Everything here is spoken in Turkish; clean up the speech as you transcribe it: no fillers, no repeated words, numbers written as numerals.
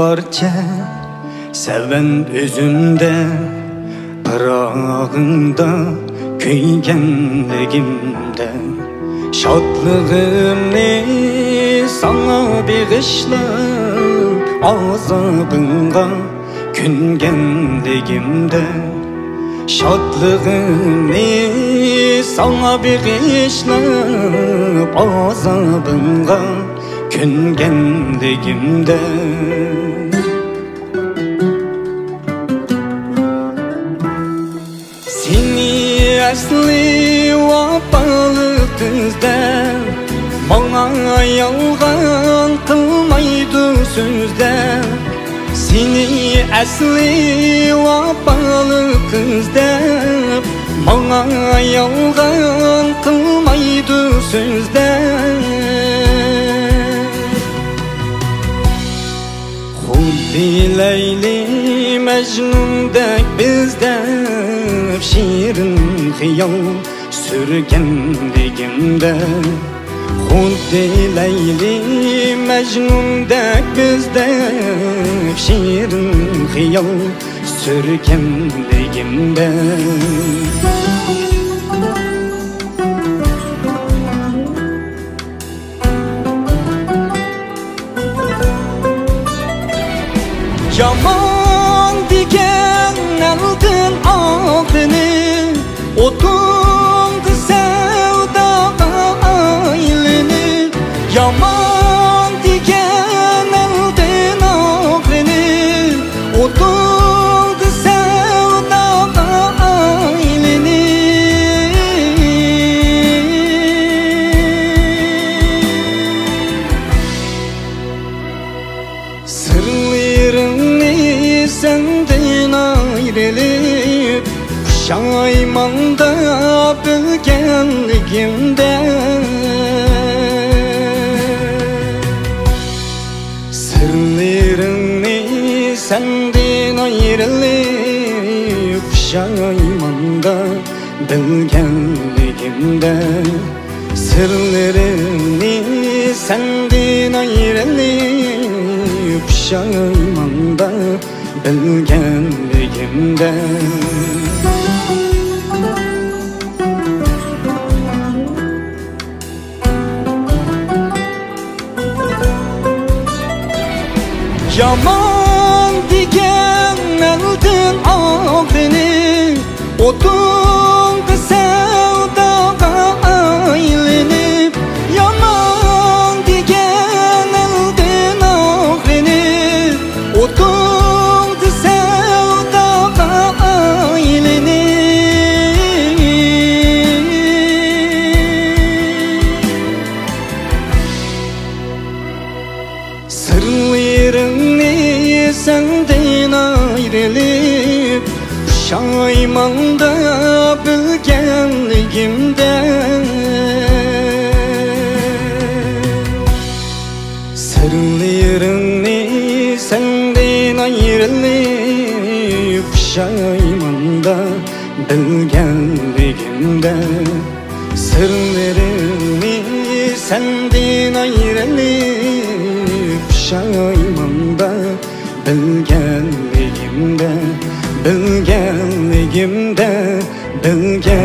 barcha seven özünde, pırağında kuygenligimde. Şadlığımni sana bağışlap, azabınga küngenligimde. Şadlığımni sana bağışlap, azabınga küngenligimde. Seni asli vapalı kızlar, bana yalgan kılmaydı sözler. Seni asli vapalı kızlar, bana yalgan kılmaydı sözler. Hubbi Leyli Mecnun'dek bizden şiirin hıyal sürgenligimde. Hubbi Leyli Mecnun'dek bizden şiirin hıyal sürgenligimde. Yaman diken eldin ağrını, otundu sevda aylını. Yaman diken eldin ağrını, otundu sevda aylını. Sırlarını senden ayrılıp pişaymanda bilgenligimde. Sırlarını senden ayrılıp pişaymanda bilgenligimde. Sırlarını senden ayrılıp pişaymanda bilgenligimde. Yaman diken eldin ağrını, otundu sevda aylanıp. Yaman diken eldin ağrını, otundu sevda aylanıp. Sırlarını senden ayrılıp pişaymanda bilgenligimde. Sırlarını senden ayrılıp pişaymanda bilgenligimde. Sırlarını senden ayrılıp pişaymanda bilgenligimde, bilgenligimde, bilgenligimde.